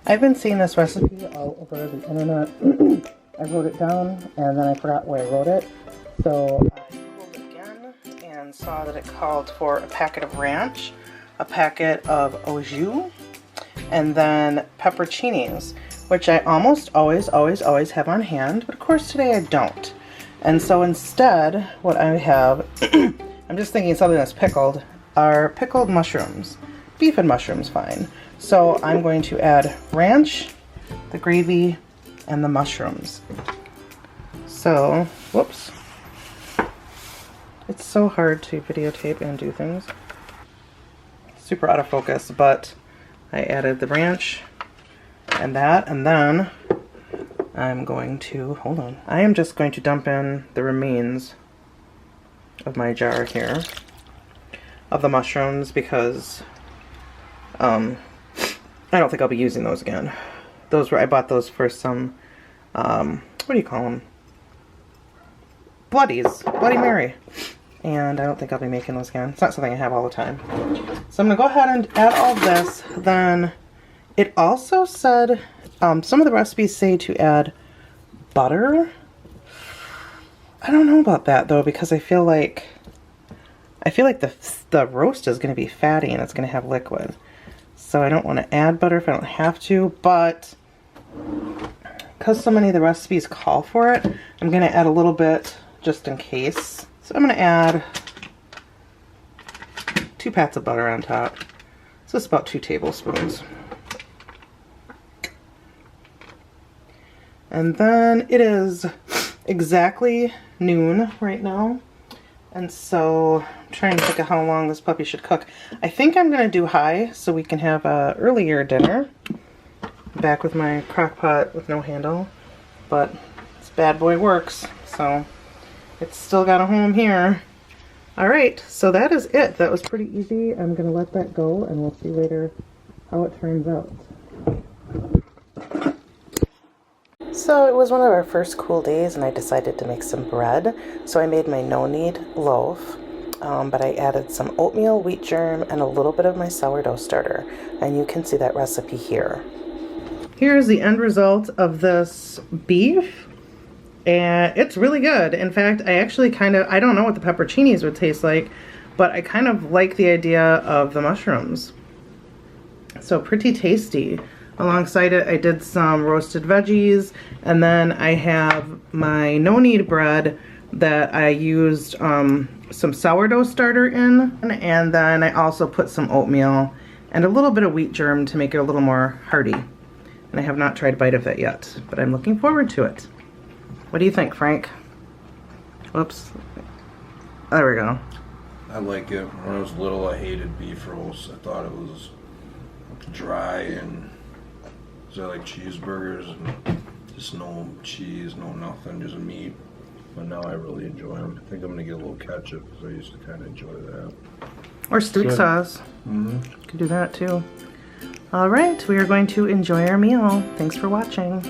I've been seeing this recipe all over the internet. I wrote it down and then I forgot where I wrote it. So I Googled it again and saw that it called for a packet of ranch, a packet of au jus, and then pepperoncinis, which I almost always have on hand, but of course today I don't. And so instead, what I have, I'm just thinking something that's pickled, are pickled mushrooms. Beef and mushrooms, fine. So I'm going to add ranch, the gravy, and the mushrooms. So, whoops. It's so hard to videotape and do things. Super out of focus, but I added the ranch and that, and then I'm going to, hold on, I am just going to dump in the remains of my jar here of the mushrooms because I don't think I'll be using those again. Those were, I bought those for some, what do you call them? Bloodies, Bloody Mary. And I don't think I'll be making those again. It's not something I have all the time. So I'm gonna go ahead and add all of this. Then it also said, some of the recipes say to add butter. I don't know about that though, because I feel like the roast is gonna be fatty and it's gonna have liquid. So I don't want to add butter if I don't have to, but because so many of the recipes call for it, I'm going to add a little bit just in case. So I'm going to add 2 pats of butter on top. So it's about 2 tablespoons. And then it is exactly noon right now. And so I'm trying to think of how long this puppy should cook. I think I'm going to do high so we can have a earlier dinner. Back with my crock pot with no handle. But this bad boy works. So it's still got a home here. Alright, so that is it. That was pretty easy. I'm going to let that go and we'll see later how it turns out. So it was one of our first cool days and I decided to make some bread. So I made my no-knead loaf, but I added some oatmeal, wheat germ, and a little bit of my sourdough starter. And you can see that recipe here. Here's the end result of this beef. And it's really good. In fact, I actually I don't know what the pepperoncinis would taste like, but I kind of like the idea of the mushrooms. So pretty tasty. Alongside it, I did some roasted veggies, and then I have my no-knead bread that I used some sourdough starter in, and then I also put some oatmeal and a little bit of wheat germ to make it a little more hearty. And I have not tried a bite of it yet, but I'm looking forward to it. What do you think, Frank? Whoops. There we go. I like it. When I was little, I hated beef roast. I thought it was dry and I like cheeseburgers and just no cheese, no nothing, just meat. But now I really enjoy them. I think I'm gonna get a little ketchup because I used to kind of enjoy that. Or steak sauce. You could do that too. All right, we are going to enjoy our meal. Thanks for watching.